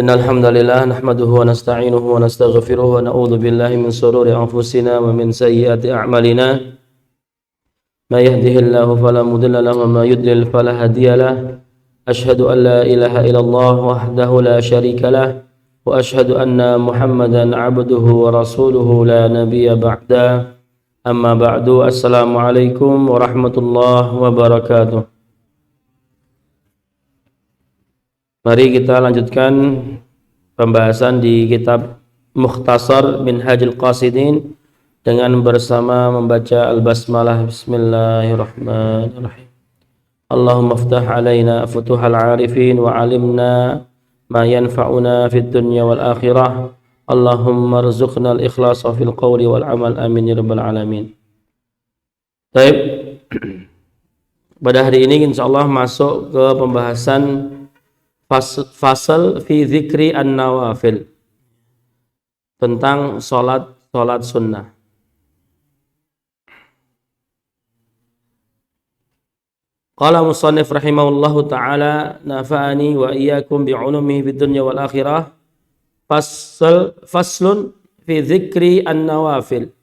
Innal hamdalillah nahmaduhu wa nasta'inuhu wa nastaghfiruhu wa na'udzu billahi min shururi anfusina wa min sayyiati a'malina. May yahdihillahu fala mudilla lahu wa may yudlil fala hadiya lahu. Asyhadu an la ilaha illallah wahdahu la syarika lahu wa asyhadu anna Muhammadan 'abduhu wa rasuluhu la nabiyya ba'da. Amma ba'du. Assalamualaikum warahmatullahi wabarakatuh. Mari kita lanjutkan pembahasan di kitab Mukhtasar Minhajul Qasidin dengan bersama membaca Al-Basmalah. Bismillahirrahmanirrahim. Allahumma aftah alaina futuhal arifin wa alimna ma yanfa'una fid dunya wal akhirah. Allahumma rzuqna al-ikhlasa fil qawli wal amal. Amin ya rabbal alamin. Baik. Pada hari ini insyaallah masuk ke pembahasan fasal fi zikri an-nawafil, tentang salat sunnah. Qala musannif rahimahullahu ta'ala, nafa'ani wa iyyakum bi'ulumihi fid dunya wal akhirah. Faslun fi zikri an-nawafil.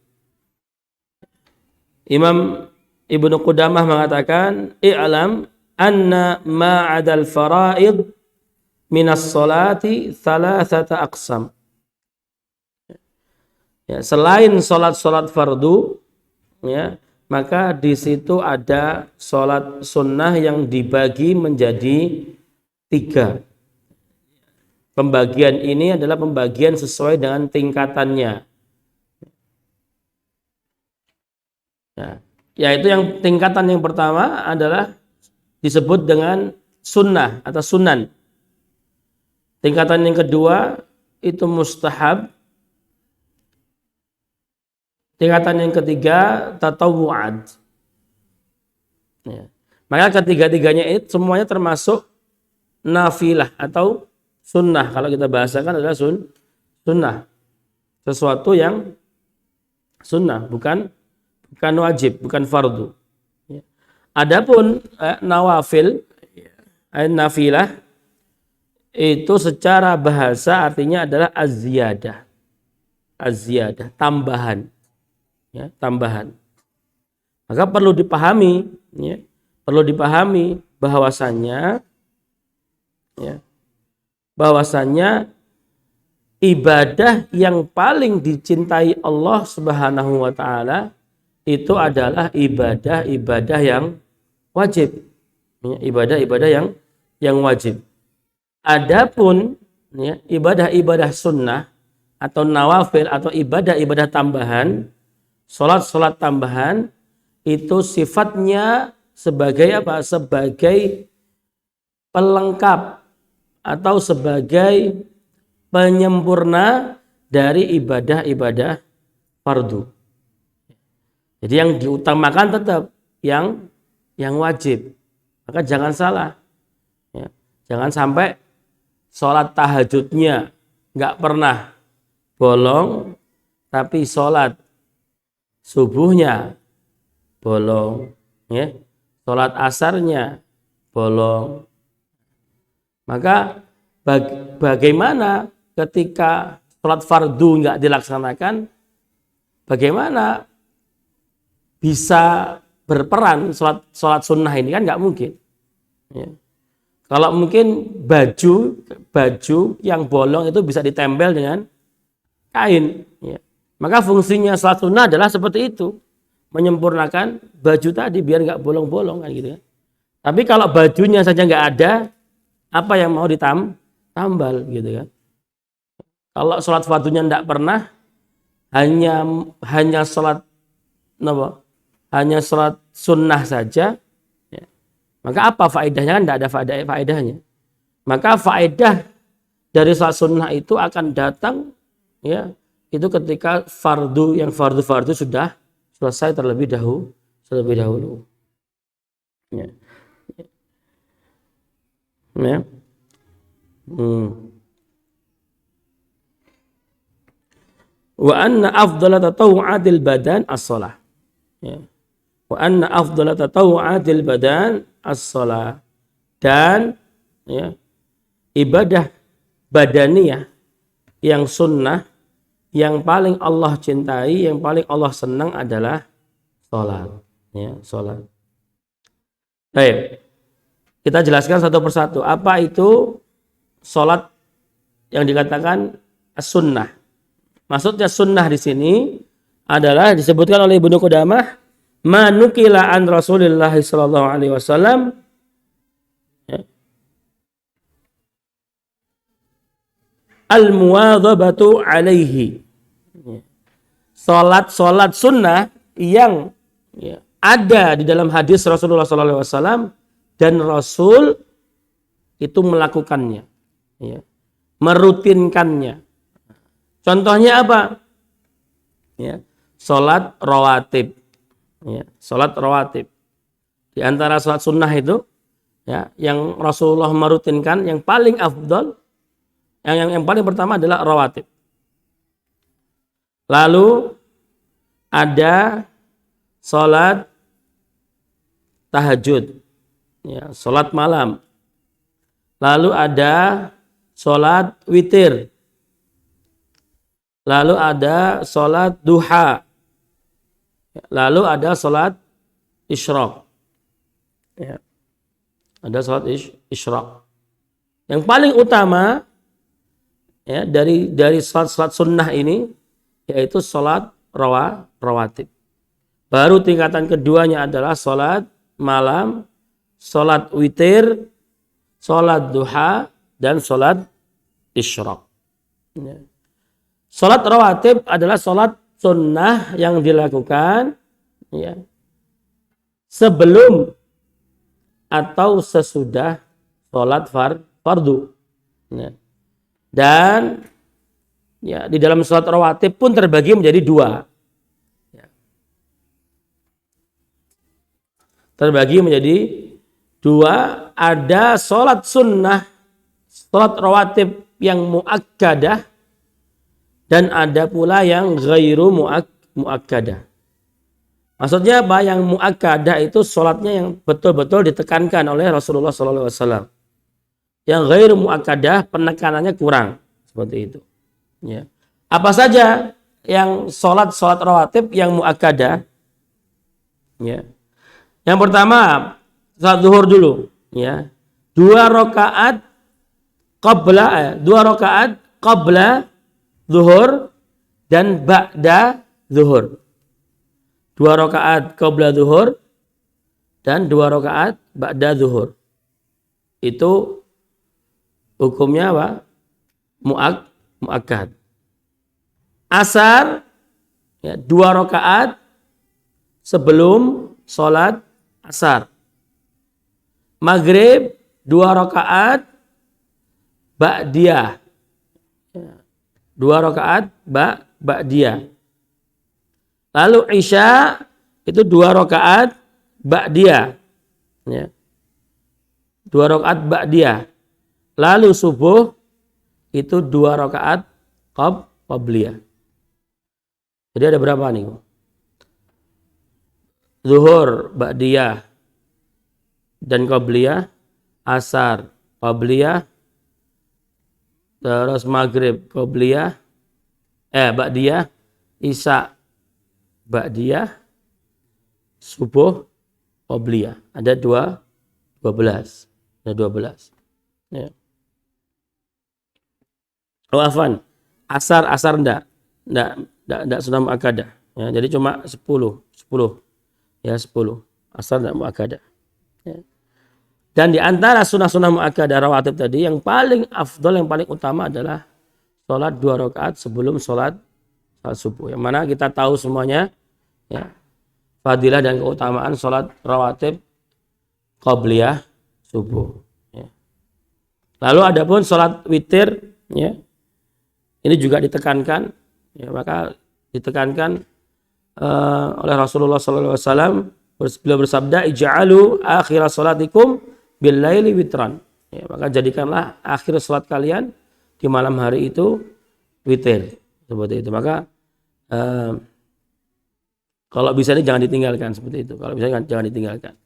Imam Ibnu Qudamah mengatakan, i'lam anna ma'adal fara'id minas salati thalathata aqsam. Ya, selain salat fardu, ya, maka di situ ada salat sunnah yang dibagi menjadi 3. Pembagian ini adalah pembagian sesuai dengan tingkatannya. Ya, yaitu yang tingkatan yang pertama adalah disebut dengan sunnah atau sunan. Tingkatan yang kedua itu mustahab. Tingkatan yang ketiga tatawu'ad. Ya. Maka ketiga-tiganya itu semuanya termasuk nafilah atau sunnah. Kalau kita bahasakan adalah sunnah. Sesuatu yang sunnah, bukan wajib, bukan fardu. Ya. Adapun nawafil, nafilah, itu secara bahasa artinya adalah az-ziyadah, tambahan, ya, tambahan. Maka perlu dipahami, ya, bahwasannya, ya, ibadah yang paling dicintai Allah Subhanahu wa taala itu adalah ibadah yang wajib, ya, ibadah yang wajib. Adapun, ya, ibadah sunnah atau nawafil atau ibadah tambahan, salat tambahan, itu sifatnya sebagai apa? Sebagai pelengkap atau sebagai penyempurna dari ibadah fardu. Jadi yang diutamakan tetap yang wajib. Maka jangan salah, ya. Jangan sampai sholat tahajudnya nggak pernah bolong, tapi sholat subuhnya bolong, ya. Sholat asarnya bolong. Maka bagaimana ketika sholat fardu nggak dilaksanakan, bagaimana bisa berperan sholat sunnah ini? Kan nggak mungkin, ya. Kalau mungkin baju yang bolong itu bisa ditempel dengan kain, ya. Maka fungsinya salat sunnah adalah seperti itu, menyempurnakan baju tadi biar nggak bolong-bolong, kan gitu, ya. Tapi kalau bajunya saja nggak ada, apa yang mau ditambal, gitu kan? Kalau salat fardunya nggak pernah, hanya salat sunnah saja. Maka apa faedahnya? Kan tidak ada faedahnya. Maka faedah dari salat sunnah itu akan datang, ya, itu ketika fardu sudah selesai terlebih dahulu. Ya. Ya. Wa anna afdhala tatawu'atil badan as-shalah. Ya. Wa anna afdhala tatawu'atil badan as-shalah. Dan, ya, ibadah badaniyah, yang sunnah, yang paling Allah cintai, yang paling Allah senang adalah sholat. Ya, sholat. Baik, kita jelaskan satu persatu. Apa itu sholat yang dikatakan sunnah? Maksudnya sunnah di sini adalah disebutkan oleh Ibnu Qudamah, manukila an Rasulillah sallallahu alaihi wasallam, al-muwadhabatu alaihi. Salat sunnah yang ada di dalam hadis Rasulullah sallallahu alaihi wasallam dan Rasul itu melakukannya, merutinkannya. Contohnya apa? Salat rawatib. Salat rawatib. Di antara salat sunnah itu yang Rasulullah merutinkan, yang paling afdal, yang paling pertama adalah rawatib. Lalu ada salat tahajud, salat malam. Lalu ada salat witir. Lalu ada salat duha. Lalu ada salat isyraq. Ada salat isyraq. Yang paling utama dari salat sunnah ini yaitu salat rawatib. Baru tingkatan keduanya adalah salat malam, salat witir, salat duha, dan salat isyraq. Salat rawatib adalah salat sunnah yang dilakukan sebelum atau sesudah salat fardu. Dan di dalam salat rawatib pun terbagi menjadi dua. Terbagi menjadi dua. Ada salat sunnah, salat rawatib yang muakkadah, dan ada pula yang ghairu muakkadah. Maksudnya apa? Yang muakkadah itu salatnya yang betul-betul ditekankan oleh Rasulullah SAW. Yang ghairu muakkadah penekanannya kurang, seperti itu. Apa saja yang salat rawatib yang muakkadah? Yang pertama salat zuhur dulu. 2 rakaat qabla zuhur dan ba'da zuhur. 2 rakaat qabla zuhur dan 2 rakaat ba'da zuhur. Itu hukumnya apa? Muakkad. Asar 2 rakaat sebelum sholat asar. Maghrib 2 rakaat ba'diyah. 2 rakaat ba'diyah. Lalu isya itu 2 rakaat ba'diyah. 2 rakaat ba'diyah. Lalu subuh itu 2 rakaat qabliyah. Jadi ada berapa nih? Zuhur ba'diyah dan qabliyah, asar qabliyah, terus maghrib qabliyah, ba'diyah, isya ba'diyah, subuh qabliyah. Ada 12. Ada 12. Afwan. Asar enggak sudah muakkadah. Jadi cuma 10. 10. Asar enggak muakkadah. Dan di antara sunnah-sunnah muakkadah rawatib tadi, yang paling afdol, yang paling utama adalah sholat 2 rakaat sebelum sholat subuh. Yang mana kita tahu semuanya fadilah dan keutamaan sholat rawatib qabliyah subuh. Lalu adapun sholat witir, ini juga ditekankan, maka ditekankan oleh Rasulullah SAW. Beliau bersabda, ij'alu akhir salatikum bil laili witran. Maka jadikanlah akhir salat kalian di malam hari itu witir. Seperti itu. Maka kalau bisa ini jangan ditinggalkan, seperti itu. Kalau bisa jangan ditinggalkan.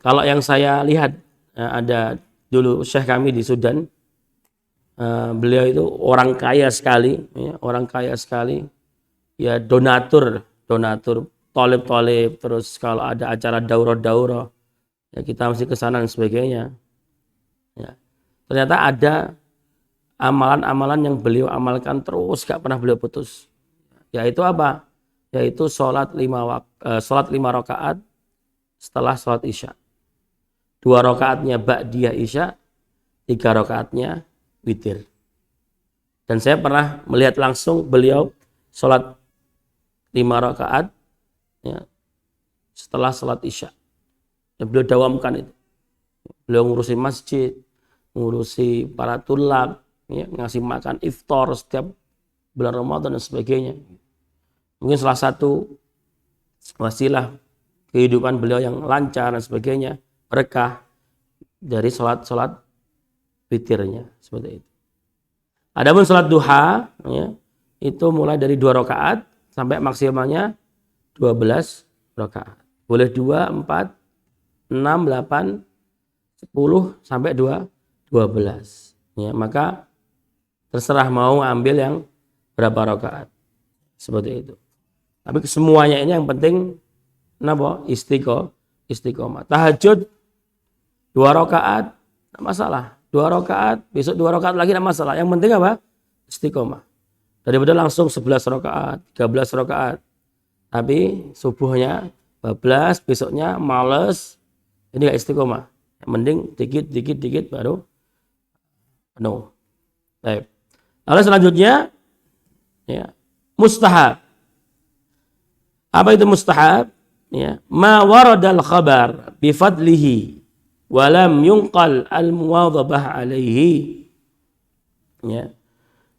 Kalau yang saya lihat, ada dulu syekh kami di Sudan, Beliau itu orang kaya sekali, ya, orang kaya sekali. Ya donatur, tolib, terus kalau ada acara daurah, ya kita mesti ke sana dan sebagainya. Ya. Ternyata ada amalan-amalan yang beliau amalkan terus, gak pernah beliau putus. Yaitu apa? Yaitu sholat 5 rakaat setelah sholat isya. 2 rakaatnya ba'diyah isya, 3 rakaatnya witir. Dan saya pernah melihat langsung beliau sholat 5 rakaat ya, setelah sholat isya. Dan beliau dawamkan itu. Beliau ngurusi masjid, ngurusi para tulab, ya, ngasih makan iftar setiap bulan Ramadan dan sebagainya. Mungkin salah satu wasilah kehidupan beliau yang lancar dan sebagainya, berkah dari sholat witirnya seperti itu. Adapun sholat duha, ya, itu mulai dari 2 rakaat sampai maksimalnya 12 rakaat. Boleh 2, 4, 6, 8, 10 sampai 12. Ya, maka terserah mau ambil yang berapa rakaat. Seperti itu. Tapi semuanya ini yang penting napa? Istiqomah. Tahajud 2 rakaat enggak masalah. 2 rakaat, besok 2 rakaat lagi enggak masalah. Yang penting apa? Istiqomah. Daripada langsung 11 rakaat, 13 rakaat. Tapi subuhnya 12, besoknya males. Ini enggak istiqomah. Yang penting dikit baru penuh. Baik. Lalu selanjutnya ya, mustahab. Apa itu mustahab? Ya, ma waradal khabar bi fadlihi wa lam yunqal al muwadhabah alaihi. Ya.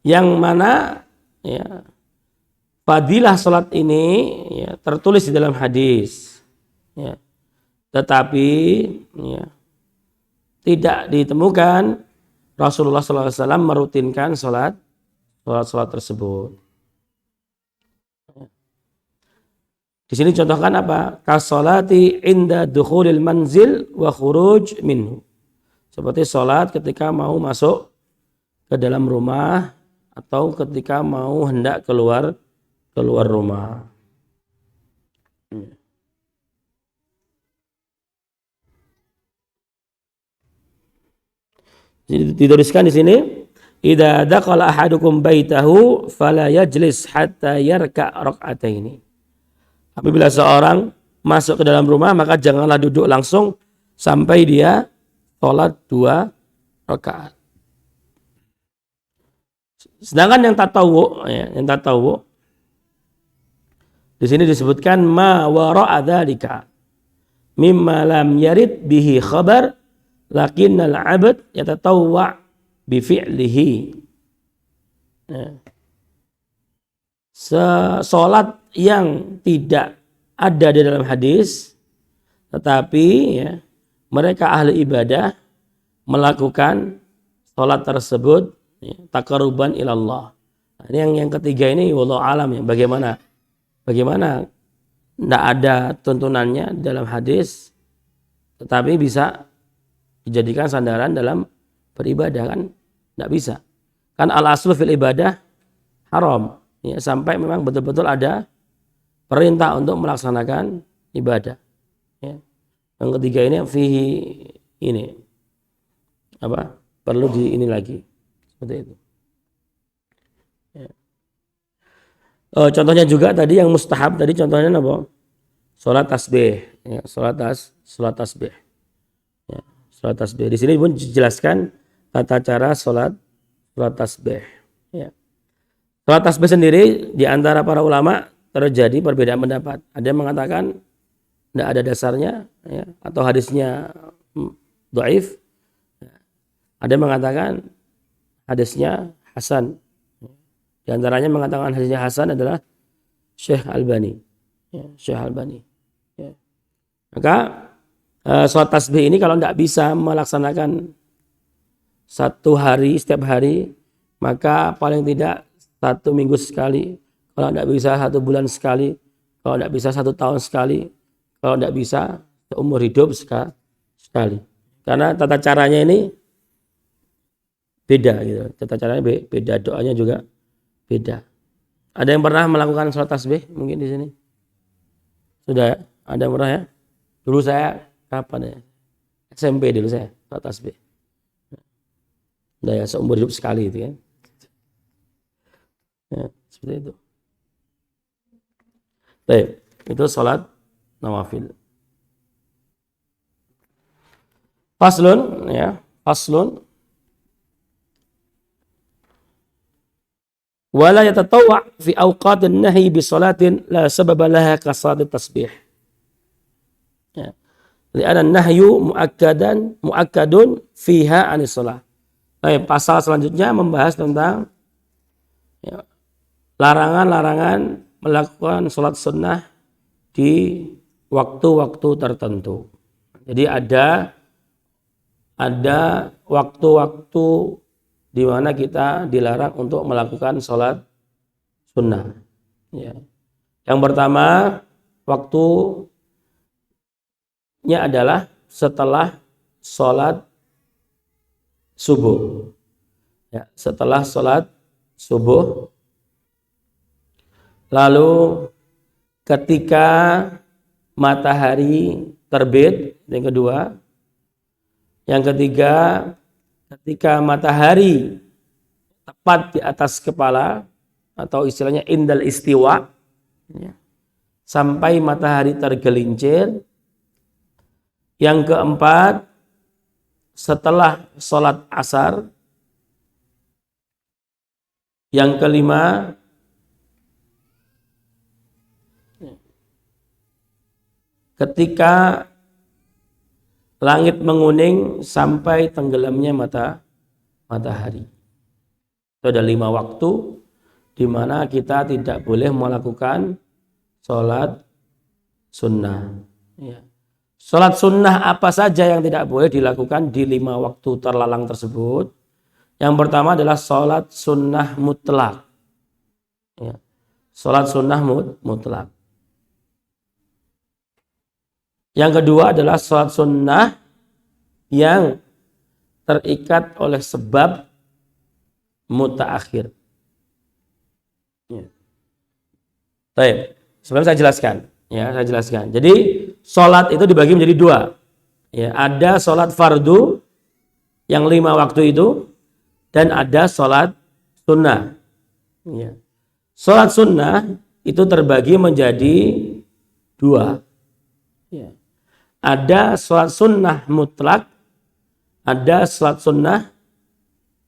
Yang mana ya, fadilah salat ini ya, tertulis di dalam hadis. Ya. Tetapi ya, tidak ditemukan Rasulullah SAW merutinkan salat tersebut. Di sini contohkan apa? Kasolati inda dukhulil manzil wa khuruj minhu. Seperti salat ketika mau masuk ke dalam rumah atau ketika mau hendak keluar rumah. Jadi dituliskan di sini, idza dakhala ahadukum baitahu fala yajlis hatta yarka' rak'ataini. Apabila seorang masuk ke dalam rumah, maka janganlah duduk langsung sampai dia sholat 2 rakaat. Sedangkan yang tatawwu, di sini disebutkan ma wara'a dzalika mimma lam yarid bihi khabar lakinnal 'abd yatatawwa bi fi'lihi. Salat yang tidak ada di dalam hadis, tetapi ya, mereka ahli ibadah melakukan salat tersebut ya, taqarruban ilallah. Nah, ini yang ketiga ini wallahu alam ya, bagaimana tidak ada tuntunannya dalam hadis, tetapi bisa dijadikan sandaran dalam beribadah, kan tidak bisa, kan al aslu fil ibadah haram ya, sampai memang betul-betul ada perintah untuk melaksanakan ibadah ya. Yang ketiga ini fihi ini apa, perlu di ini lagi seperti itu ya. Contohnya juga tadi yang mustahab tadi, contohnya apa? Salat tasbih ya, salat tasbih ya, salat tasbih. Di sini pun dijelaskan tata cara salat tasbih ya. Salat tasbih sendiri di antara para ulama terjadi perbedaan pendapat. Ada yang mengatakan tidak ada dasarnya ya, atau hadisnya dhaif. Ada yang mengatakan hadisnya hasan. Di antaranya mengatakan hadisnya hasan adalah Syekh Albani. Ya, Syekh Albani. Ya. Maka salat tasbih ini kalau tidak bisa melaksanakan satu hari setiap hari, maka paling tidak 1 minggu sekali. Kalau tidak bisa 1 bulan sekali, kalau tidak bisa 1 tahun sekali, kalau tidak bisa seumur hidup sekali. Karena tata caranya ini beda gitu. Tata caranya beda, doanya juga beda. Ada yang pernah melakukan sholat tasbih mungkin di sini? Sudah ya? Ada yang pernah ya? Dulu saya kapan ya? SMP dulu saya sholat tasbih. Udah ya, seumur hidup sekali itu kan. Ya, seperti itu. Baik, itu sholat nawafil. Faslun ya, faslun. Wala yatatawwa fi awqatin nahi bi salatin la sababa laha ka salat tasbih. Ya. Li'anna nahyu muakkadun fiha anis shalah. Baik, pasal selanjutnya membahas tentang ya, larangan-larangan melakukan sholat sunnah di waktu-waktu tertentu. Jadi ada waktu-waktu di mana kita dilarang untuk melakukan sholat sunnah. Ya. Yang pertama, waktunya adalah setelah sholat subuh. Ya, setelah sholat subuh. Lalu ketika matahari terbit, yang kedua. Yang ketiga, ketika matahari tepat di atas kepala atau istilahnya indal istiwa, ya, sampai matahari tergelincir. Yang keempat, setelah sholat asar. Yang kelima, ketika langit menguning sampai tenggelamnya matahari. Itu ada 5 waktu di mana kita tidak boleh melakukan sholat sunnah. Ya. Sholat sunnah apa saja yang tidak boleh dilakukan di 5 waktu terlarang tersebut? Yang pertama adalah sholat sunnah mutlak. Ya. Sholat sunnah mutlak. Yang kedua adalah sholat sunnah yang terikat oleh sebab mutaakhir. Ya. Baik, sebelum saya jelaskan. Ya, saya jelaskan. Jadi sholat itu dibagi menjadi 2. Ya, ada sholat fardu yang 5 waktu itu dan ada sholat sunnah. Ya. Sholat sunnah itu terbagi menjadi 2. Ya. Ada sholat sunnah mutlak, ada sholat sunnah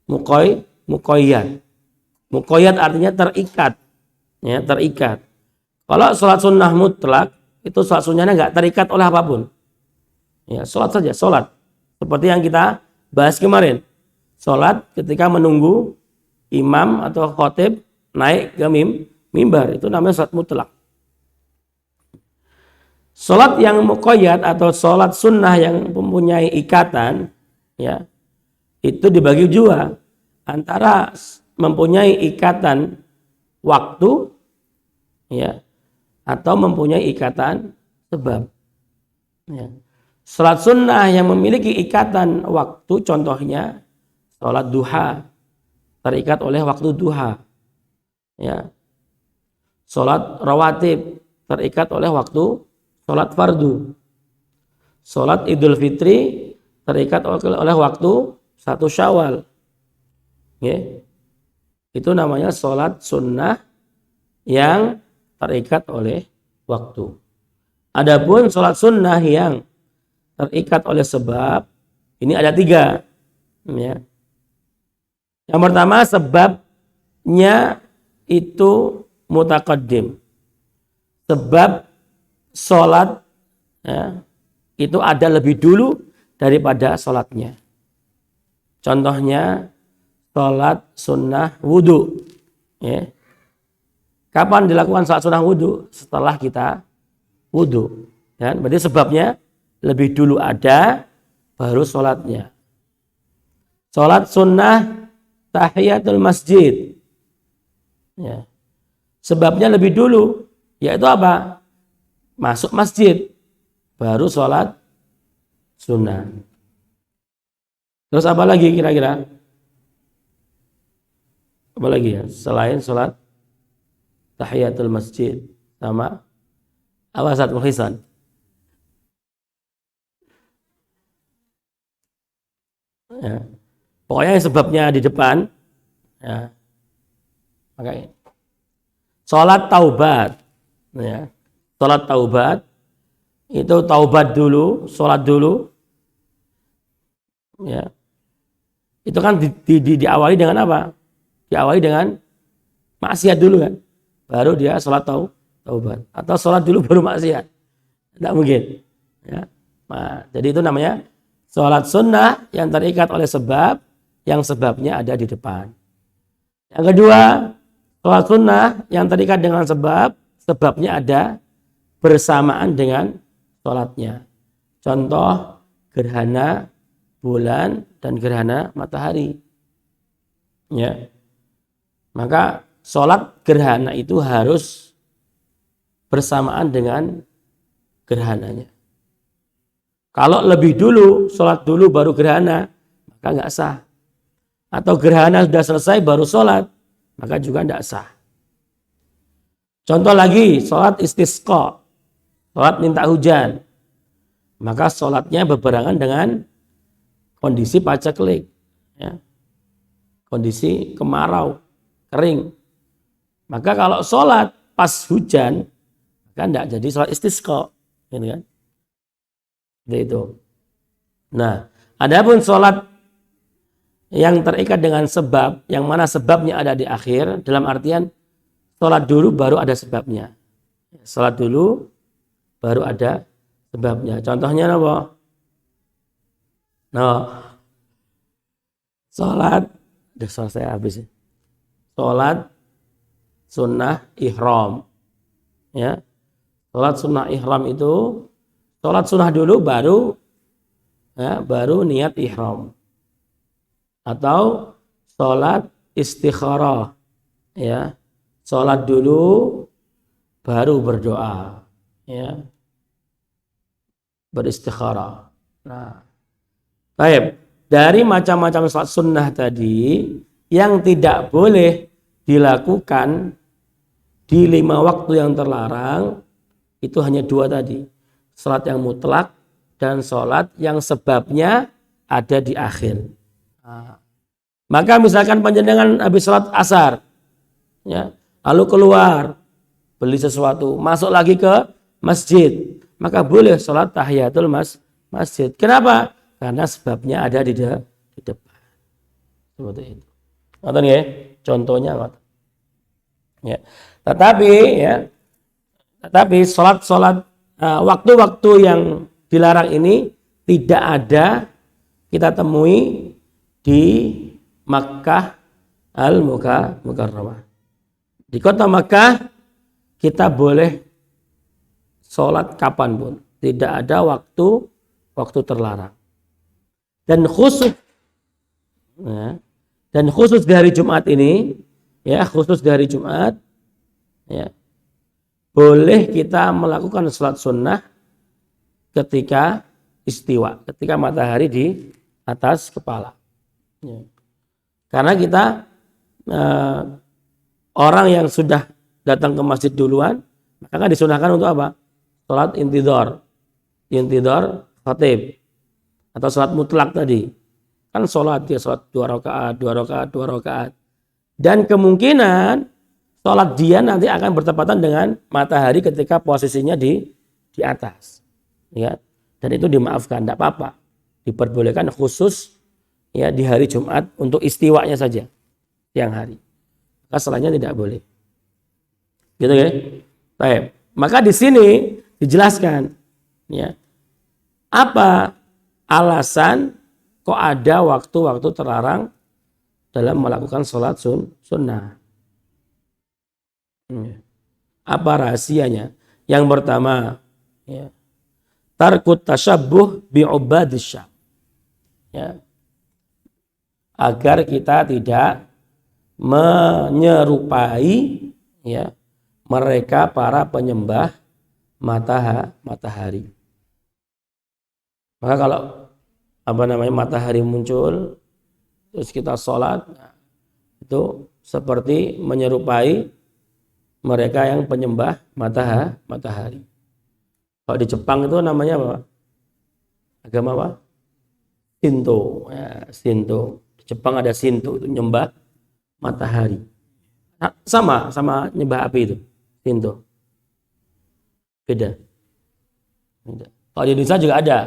muqayyad. Muqayyad artinya terikat, ya, terikat. Kalau sholat sunnah mutlak itu sholat sunnahnya nggak terikat oleh apapun, ya, sholat saja, sholat. Seperti yang kita bahas kemarin, sholat ketika menunggu imam atau khotib naik ke mimbar, itu namanya sholat mutlak. Sholat yang muqayyad atau sholat sunnah yang mempunyai ikatan, ya, itu dibagi 2. Antara mempunyai ikatan waktu, ya, atau mempunyai ikatan sebab. Ya. Sholat sunnah yang memiliki ikatan waktu, contohnya sholat duha, terikat oleh waktu duha. Ya. Sholat rawatib, terikat oleh waktu sholat fardu. Sholat idul fitri terikat oleh waktu 1 Syawal. Ya. Itu namanya sholat sunnah yang terikat oleh waktu. Adapun sholat sunnah yang terikat oleh sebab, ini ada 3. Ya. Yang pertama, sebabnya itu mutaqaddim. Sebab sholat, ya, itu ada lebih dulu daripada sholatnya. Contohnya sholat sunnah wudhu. Ya. Kapan dilakukan sholat sunnah wudhu? Setelah kita wudhu. Ya. Berarti sebabnya lebih dulu ada, baru sholatnya. Sholat sunnah tahiyatul masjid. Ya. Sebabnya lebih dulu, yaitu apa? Masuk masjid, baru sholat sunnah. Terus apa lagi kira-kira? Apalagi ya selain sholat tahiyatul masjid sama awasat muhsan. Ya. Pokoknya yang sebabnya di depan, ya. Makanya sholat taubat, ya. Sholat taubat itu taubat dulu, sholat dulu, ya. Itu kan diawali dengan apa? Diawali dengan maksiat dulu kan, baru dia sholat taubat, atau sholat dulu baru maksiat, tidak mungkin. Ya. Nah, jadi itu namanya sholat sunnah yang terikat oleh sebab, yang sebabnya ada di depan. Yang kedua, sholat sunnah yang terikat dengan sebab, sebabnya ada bersamaan dengan sholatnya. Contoh gerhana bulan dan gerhana matahari. Ya. Maka sholat gerhana itu harus bersamaan dengan gerhananya. Kalau lebih dulu, sholat dulu baru gerhana, maka nggak sah. Atau gerhana sudah selesai baru sholat, maka juga nggak sah. Contoh lagi, sholat istisqa, sholat minta hujan. Maka sholatnya berbarengan dengan kondisi paceklik, ya. Kondisi kemarau, kering. Maka kalau sholat pas hujan, maka nggak jadi sholat istisqa, gitu kan? Itu. Nah, adapun sholat yang terikat dengan sebab, yang mana sebabnya ada di akhir, dalam artian sholat dulu baru ada sebabnya. Sholat dulu baru ada sebabnya. Contohnya apa? Nah, sholat, udah selesai habis. Sholat sunnah ihram, ya. Sholat sunnah ihram itu sholat sunnah dulu baru, ya, baru niat ihram. Atau sholat istikharah, ya. Sholat dulu baru berdoa, ya. Beristikharah. Nah, baik. Dari macam-macam sholat sunnah tadi yang tidak boleh dilakukan di 5 waktu yang terlarang itu hanya 2 tadi. Sholat yang mutlak dan sholat yang sebabnya ada di akhir. Nah, maka misalkan panjenengan habis sholat asar, ya, lalu keluar beli sesuatu, masuk lagi ke masjid, maka boleh sholat tahiyatul masjid. Kenapa? Karena sebabnya ada di depan. Seperti itu. Ngerti ya? Contohnya ngerti. Ya. Tetapi sholat waktu-waktu yang dilarang ini tidak ada kita temui di Makkah al-Mukarramah. Di kota Makkah kita boleh sholat kapanpun, tidak ada waktu terlarang. Dan khusus di hari Jumat ini, ya, khusus di hari Jumat, ya, boleh kita melakukan sholat sunnah ketika istiwa, ketika matahari di atas kepala. Ya. Karena kita orang yang sudah datang ke masjid duluan, maka disunahkan untuk apa? Sholat intidhar khatib, atau sholat mutlak tadi. Kan sholat 2 rakaat. Dan kemungkinan sholat dia nanti akan bertepatan dengan matahari ketika posisinya di atas. Ya. Dan itu dimaafkan, tidak apa-apa. Diperbolehkan khusus, ya, di hari Jumat untuk istiwanya saja, siang hari. Maka selainnya tidak boleh. Gitu ya. Baik. Maka di sini dijelaskan, ya, apa alasan kok ada waktu-waktu terlarang dalam melakukan sholat sunnah. Apa rahasianya? Yang pertama, ya, tarkut tasyabbuh bi'ubadis syam. Ya. Agar kita tidak menyerupai, ya, mereka para penyembah matahari. Maka kalau matahari muncul terus kita sholat, itu seperti menyerupai mereka yang penyembah matahari. Kalau di Jepang itu namanya apa? Agama apa? Shinto. Ya, Shinto. Di Jepang ada Shinto, itu nyembah matahari. Nah, sama nyembah api itu. Shinto. Beda. Kalau di Indonesia juga ada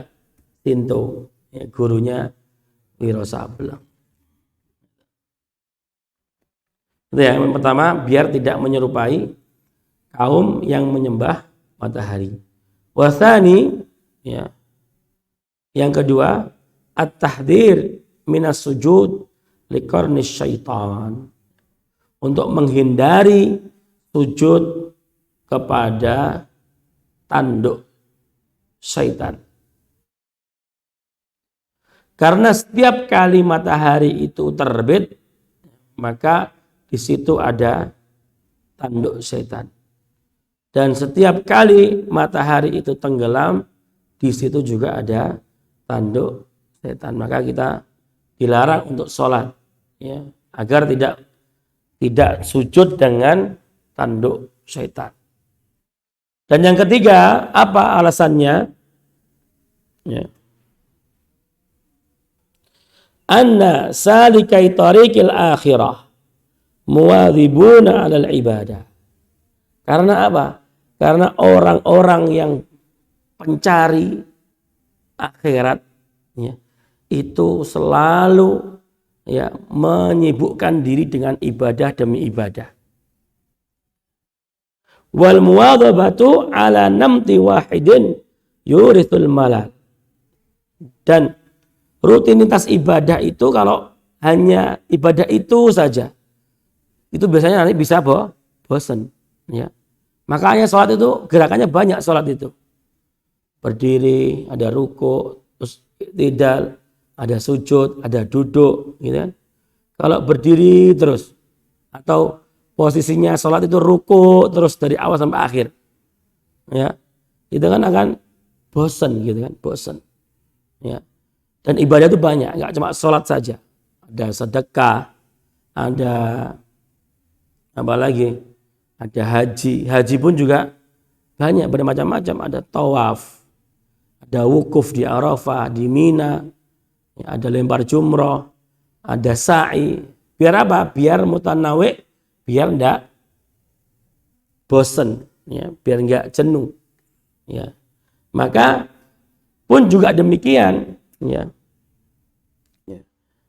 Shinto. Ya, gurunya Wiro Sableng. Itu yang pertama, biar tidak menyerupai kaum yang menyembah matahari. Wasani, ya. Yang kedua, at-tahdhir minas sujud liqarnis syaitan. Untuk menghindari sujud kepada tanduk syaitan. Karena setiap kali matahari itu terbit, maka di situ ada tanduk syaitan. Dan setiap kali matahari itu tenggelam, di situ juga ada tanduk syaitan. Maka kita dilarang untuk sholat, ya, agar tidak sujud dengan tanduk syaitan. Dan yang ketiga, apa alasannya? Ya. Anna salikai tariqil akhirah muwadhibuna 'alal ibadah. Karena apa? Karena orang-orang yang pencari akhirat, ya, itu selalu, ya, menyibukkan diri dengan ibadah demi ibadah. Wal muwadhabatu 'ala namti wahidin yurithul malal. Dan rutinitas ibadah itu kalau hanya ibadah itu saja, itu biasanya nanti bisa bosan, ya. Makanya sholat itu gerakannya banyak, sholat itu berdiri, ada ruku, terus i'tidal, ada sujud, ada duduk, gitu kan. Kalau berdiri terus atau posisinya sholat itu ruku terus dari awal sampai akhir, ya, itu kan akan bosan, gitu kan, bosan, ya. Dan ibadah itu banyak, nggak cuma sholat saja. Ada sedekah, ada apa lagi? Ada haji. Haji pun juga banyak, bermacam-macam. Ada tawaf, ada wukuf di Arafah, di Mina, ya, ada lempar jumroh, ada sa'i. Biar apa? Biar mutanawi, biar enggak bosan, ya, biar enggak jenuh, ya. Maka pun juga demikian, ya.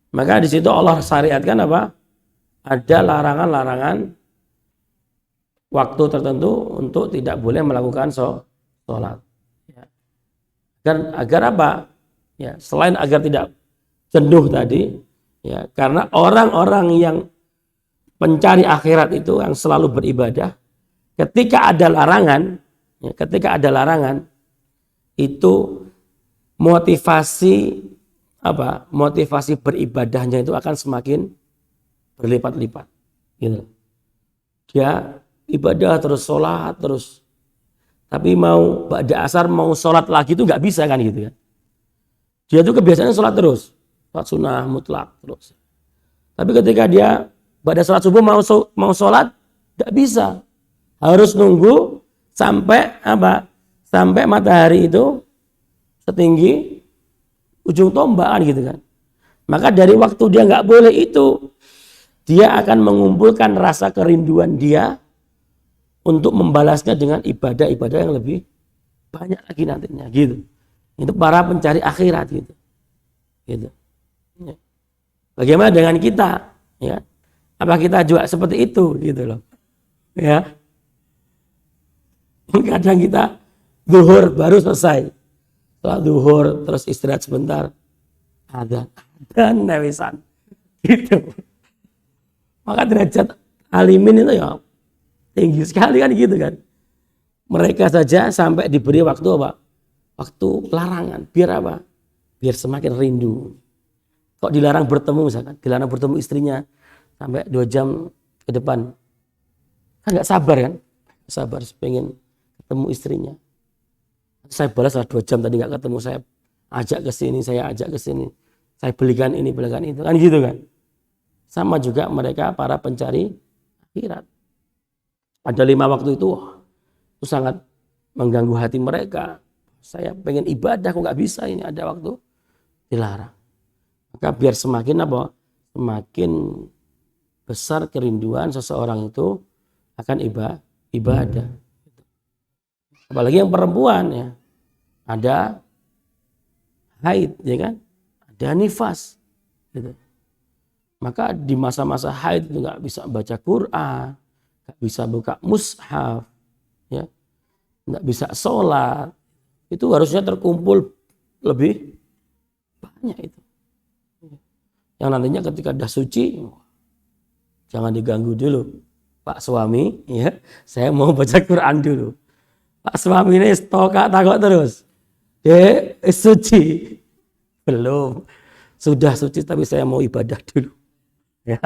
Maka di situ Allah syariatkan apa? Ada larangan-larangan waktu tertentu untuk tidak boleh melakukan sholat. Ya. Agar apa? Ya, selain agar tidak jenuh tadi, ya, karena orang-orang yang pencari akhirat itu yang selalu beribadah, ketika ada larangan, ya, itu motivasi beribadahnya itu akan semakin berlipat-lipat, gitu. Dia ibadah terus, sholat terus, tapi mau ba'da asar mau sholat lagi itu nggak bisa kan, gitu kan. Dia tuh kebiasaannya sholat terus, sholat sunnah mutlak terus. Tapi ketika dia ba'da sholat subuh mau sholat, nggak bisa, harus nunggu sampai matahari itu setinggi ujung tombak, gitu kan. Maka dari waktu dia nggak boleh itu, dia akan mengumpulkan rasa kerinduan dia untuk membalasnya dengan ibadah-ibadah yang lebih banyak lagi nantinya, gitu. Itu para pencari akhirat, gitu. Ya. Bagaimana dengan kita, ya? Apa kita juga seperti itu, gitu loh, ya? Kadang kita zuhur baru selesai, setelah zuhur terus istirahat sebentar, adzan newisan, gitu. Maka derajat alimin itu ya tinggi sekali kan, gitu kan. Mereka saja sampai diberi waktu apa? Waktu larangan. Biar apa? Biar semakin rindu. Kok dilarang bertemu, misalkan dilarang bertemu istrinya sampai 2 jam ke depan, kan nggak sabar kan? Sabar pengen ketemu istrinya. Saya balas 2 jam tadi nggak ketemu, saya ajak ke sini, saya belikan ini, belikan itu, kan gitu kan. Sama juga mereka para pencari akhirat. Ada 5 waktu itu sangat mengganggu hati mereka. Saya pengen ibadah kok nggak bisa, ini ada waktu dilarang. Maka biar semakin apa? Semakin besar kerinduan seseorang itu akan ibadah. Apalagi yang perempuan ya. Ada haid ya kan? Ada nifas gitu. Maka di masa-masa haid itu nggak bisa baca Quran, nggak bisa buka mushaf, ya, nggak bisa sholat. Itu harusnya terkumpul lebih banyak itu. Yang nantinya ketika dah suci, jangan diganggu dulu. Pak suami, ya, saya mau baca Quran dulu. Pak suami ini takut terus. Suci. Belum. Sudah suci tapi saya mau ibadah dulu. Ya,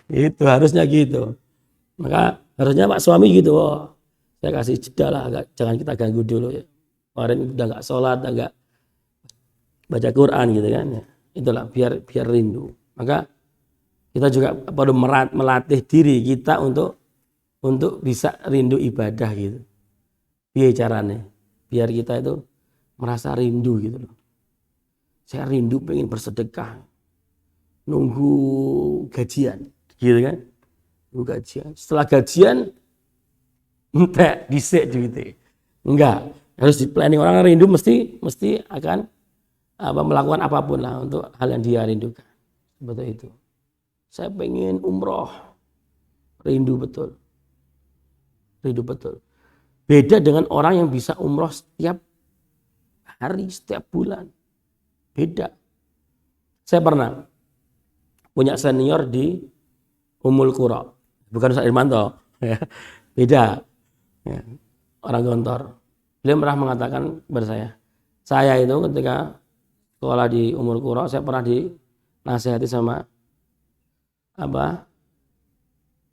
itu harusnya gitu. Maka harusnya Pak suami gitu. Oh, saya kasih jeda lah, jangan kita ganggu dulu ya. Kemarin udah nggak sholat, nggak baca Quran gitu kan. Ya. Itulah biar rindu. Maka kita juga perlu melatih diri kita untuk bisa rindu ibadah gitu. Biar caranya, biar kita itu merasa rindu gitu loh. Saya rindu pengen bersedekah, nunggu gajian, gitu kan? Nunggu gajian. Setelah gajian, entek disek duitnya. Enggak, harus di planning. Orang rindu mesti akan melakukan apapun lah untuk hal yang dia rindukan. Seperti itu. Saya pengen umroh, rindu betul. Beda dengan orang yang bisa umroh setiap hari, setiap bulan. Beda. Saya pernah punya senior di Ummul Qura. Bukan Ustaz Irmanto. Beda. Ya. Orang Gontor. Beliau pernah mengatakan kepada saya itu ketika sekolah di Ummul Qura, saya pernah dinasihati sama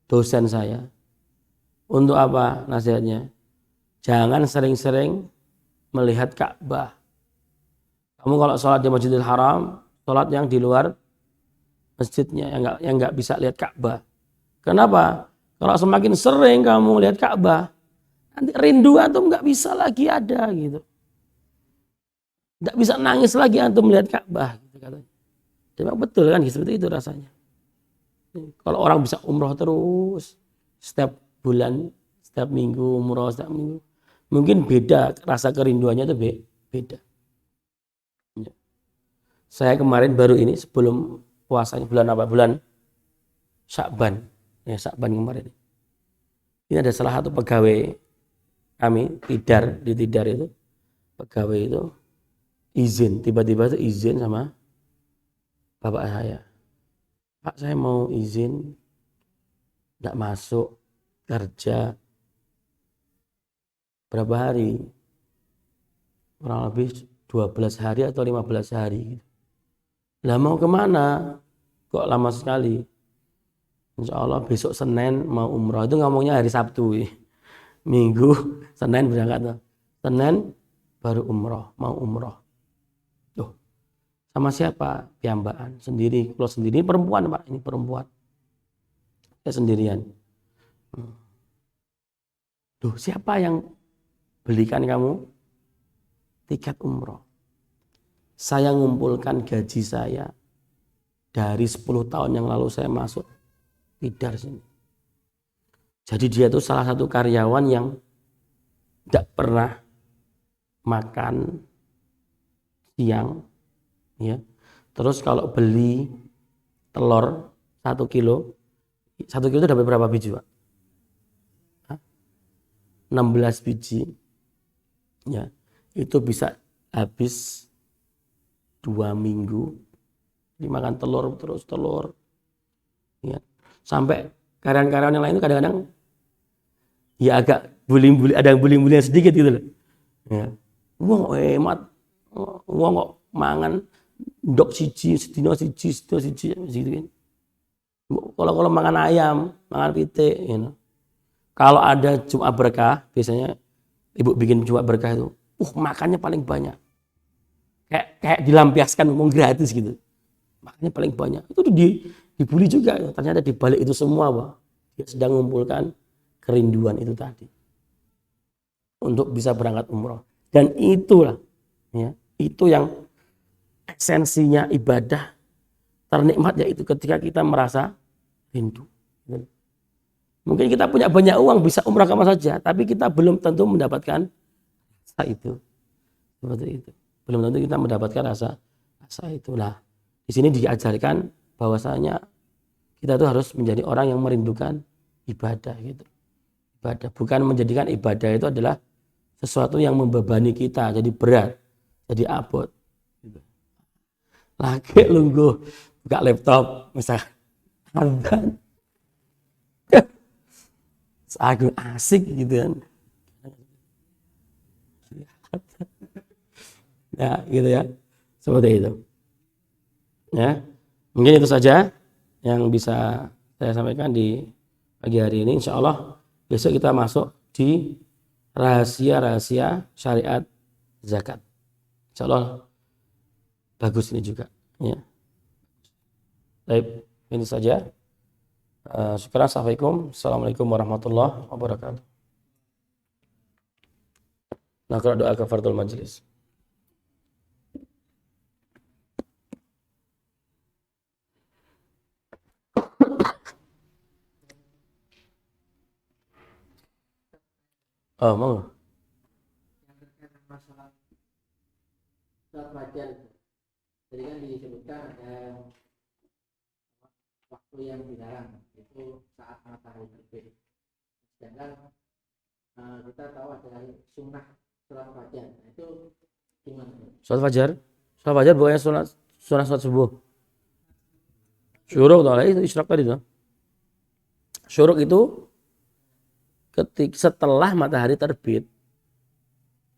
dosen saya. Untuk apa nasihatnya? Jangan sering-sering melihat Ka'bah. Kamu kalau sholat di Masjidil Haram, sholat yang di luar masjidnya, yang nggak bisa lihat Ka'bah. Kenapa? Kalau semakin sering kamu lihat Ka'bah, nanti rindu antum nggak bisa lagi ada gitu. Nggak bisa nangis lagi antum melihat Ka'bah. Gitu katanya. Memang betul kan, seperti itu rasanya. Kalau orang bisa umroh terus, setiap bulan, setiap minggu, umroh setiap minggu, mungkin beda, rasa kerinduannya itu beda. Ya. Saya kemarin baru ini sebelum puasanya bulan Sya'ban. Ya, Sya'ban kemarin. Ini ada salah satu pegawai kami, di Tidar itu, pegawai itu izin, tiba-tiba itu izin sama bapak saya. Pak, saya mau izin enggak masuk kerja berapa hari? Kurang lebih 12 hari atau 15 hari. Lah mau kemana? Kok lama sekali? Insya Allah besok Senin mau umroh. Itu ngomongnya hari Sabtu. Minggu, Senin berangkat. Senin baru umroh, mau umroh. Tuh, sama siapa? Piambaan sendiri. Kalau sendiri perempuan Pak, ini perempuan. Saya sendirian. Tuh, siapa yang belikan kamu tiket umroh? Saya ngumpulkan gaji saya dari 10 tahun yang lalu saya masuk Tidar sini. Jadi dia tuh salah satu karyawan yang tidak pernah makan siang, ya. Terus kalau beli telur 1 kilo itu dapat berapa biji Pak? 16 biji, ya. Itu bisa habis 2 minggu dimakan telur terus telur, ya. Sampai karyawan-karyawan yang lain itu kadang-kadang ya agak bully, ada yang bully sedikit gitu loh, ya. Wong hemat, wong kok mangan ndok siji sedina siji gitu kan. Kalau makan ayam, makan pitik, you know. Kalau ada Jumat berkah, biasanya ibu bikin Jumat berkah itu, makannya paling banyak. Kayak dilampiaskan ngomong gratis gitu. Makannya paling banyak. Itu dibully juga. Ternyata di balik itu semua, Pak, dia sedang mengumpulkan kerinduan itu tadi untuk bisa berangkat umroh. Dan itulah, ya, itu yang esensinya ibadah ternikmat, yaitu ketika kita merasa rindu. Mungkin kita punya banyak uang, bisa umrah kemana saja, tapi kita belum tentu mendapatkan rasa itu. Seperti itu. Belum tentu kita mendapatkan rasa itulah. Di sini diajarkan bahwasanya kita tuh harus menjadi orang yang merindukan ibadah gitu. Ibadah, bukan menjadikan ibadah itu adalah sesuatu yang membebani kita, jadi berat, jadi abot. Lagi lungguh buka laptop misalnya, aku asik gitu kan. Ya gitu ya, seperti itu. Ya, mungkin itu saja yang bisa saya sampaikan di pagi hari ini. Insya Allah besok kita masuk di rahasia-rahasia syariat zakat. Insya Allah bagus ini juga. Ya. Baik, ini saja. Syukran, assalamualaikum warahmatullahi wabarakatuh. Nakra doa kafaratul majlis. Oh, mau. Masalah saat wajar, jadi kan disebutkan ada waktu yang dilarang, itu saat matahari terbit. Sedangkan kita tahu ada sunnah sholat fajar, nah, itu gimana? Sholat fajar bukannya sholat subuh. Syuruk itu isyraq tadi tuh. Syuruk itu setelah matahari terbit.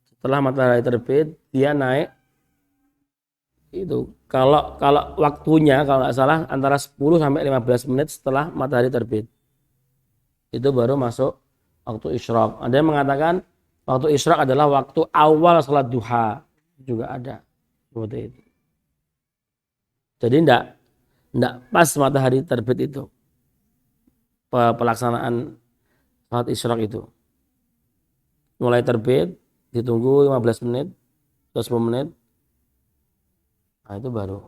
Setelah matahari terbit dia naik itu. Kalau waktunya kalau nggak salah antara 10 sampai 15 menit setelah matahari terbit. Itu baru masuk waktu isyraq. Ada yang mengatakan waktu isyraq adalah waktu awal salat duha, juga ada seperti itu. Jadi enggak pas matahari terbit itu pelaksanaan salat isyraq itu. Mulai terbit ditunggu 15 menit atau 10 menit. Nah, itu baru.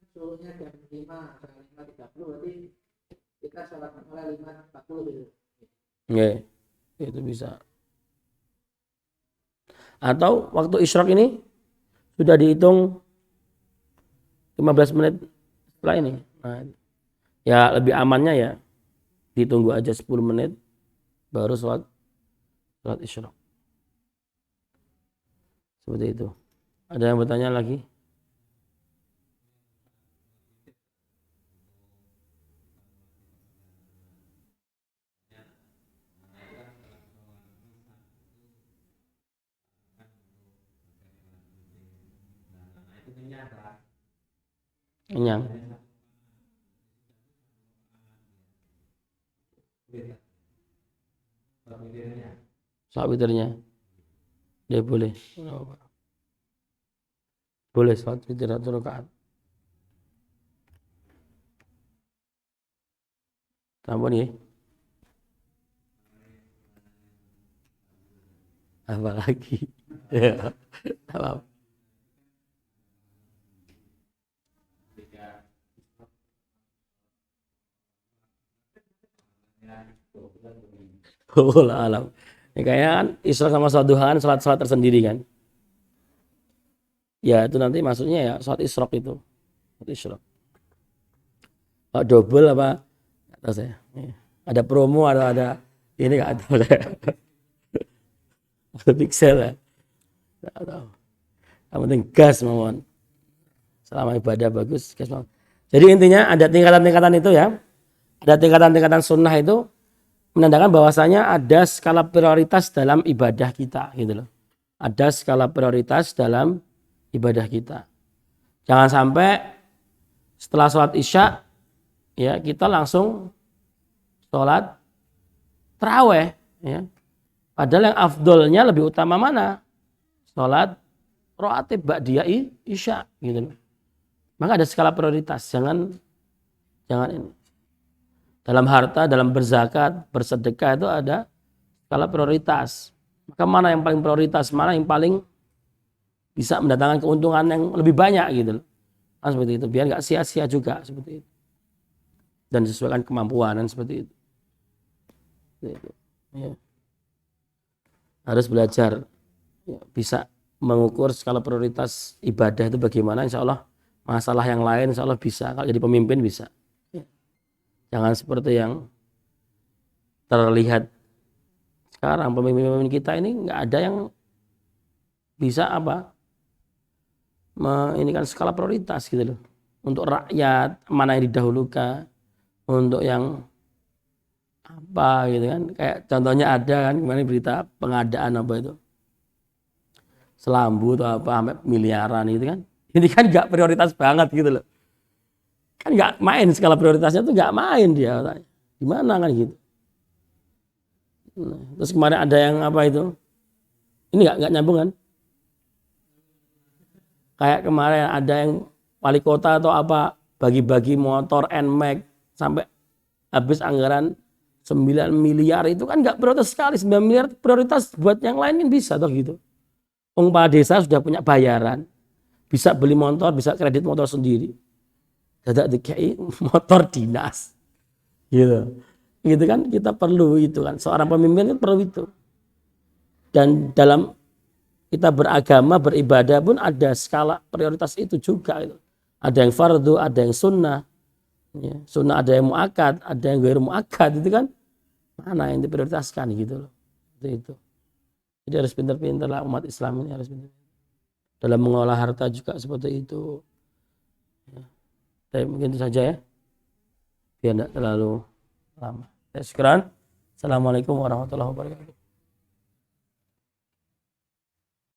Suruhnya jam 5:30 berarti kita sholat mulai 5:40 gitu. Nggih, itu bisa. Atau waktu isyraq ini sudah dihitung 15 menit setelah ini. Nah, ya lebih amannya ya ditunggu aja 10 menit baru sholat isyraq. Seperti itu. Ada yang bertanya lagi? Kenyang. Sholat witirnya. Dia boleh. Boleh sholat witir 1 rakaat. Ampun ya. Apa lagi? Ya. Apa? Alam. Ya kayaknya kan isyraq sama sholat duha kan sholat tersendiri kan. Ya itu nanti maksudnya ya sholat isyraq itu. Sholat isyraq. Oh, double apa? Nggak tahu saya. Ada promo ada ini nggak tahu saya. Ada pixel ya. Nggak tahu. Yang penting gas mohon. Selama ibadah bagus gas mohon. Jadi intinya ada tingkatan-tingkatan itu ya. Ada tingkatan-tingkatan sunnah itu menandakan bahwasanya ada skala prioritas dalam ibadah kita gitu loh. Ada skala prioritas dalam ibadah kita. Jangan sampai setelah sholat isya ya kita langsung sholat tarawih ya. Padahal yang afdolnya lebih utama mana? Sholat rawatib ba'diyah isya gitu loh. Maka ada skala prioritas, jangan ini. Dalam harta, dalam berzakat, bersedekah itu ada skala prioritas. Maka mana yang paling prioritas, mana yang paling bisa mendatangkan keuntungan yang lebih banyak gitu loh. Nah, seperti itu, biar nggak sia-sia juga seperti itu. Dan sesuaikan kemampuan dan seperti itu. Seperti itu. Ya. Harus belajar ya, bisa mengukur skala prioritas ibadah itu bagaimana. Insya Allah masalah yang lain insya Allah bisa. Kalau jadi pemimpin bisa. Ya. Jangan seperti yang terlihat sekarang pemimpin kita ini nggak ada yang bisa apa ini kan skala prioritas gitu loh. Untuk rakyat mana yang didahulukan, untuk yang apa gitu kan. Kayak contohnya ada kan kemarin berita pengadaan apa itu selambu atau apa sampai miliaran gitu kan. Ini kan nggak prioritas banget gitu loh. Kan nggak main skala prioritasnya tuh nggak main dia. Gimana kan gitu. Nah, terus kemarin ada yang apa itu? Ini nggak nyambung kan? Kayak kemarin ada yang wali kota atau apa bagi-bagi motor NMAX sampai habis anggaran 9 miliar itu kan nggak prioritas sekali. 9 miliar prioritas buat yang lain kan bisa toh gitu. Kepala desa sudah punya bayaran, bisa beli motor, bisa kredit motor sendiri. Dadak DKI motor dinas, gitu. Gitu kan kita perlu itu kan. Seorang pemimpin kan perlu itu. Dan dalam kita beragama, beribadah pun ada skala prioritas itu juga. Gitu. Ada yang fardu, ada yang sunnah. Ya, sunnah ada yang muakkad, ada yang ghairu muakkad itu kan. Mana yang diprioritaskan gitu loh. Itu. Jadi harus pintar-pintar lah umat Islam ini harus pintar. Dalam mengolah harta juga seperti itu. Ya. Tapi mungkin itu saja ya. Biar tidak terlalu lama. Sekian. Assalamualaikum warahmatullahi wabarakatuh.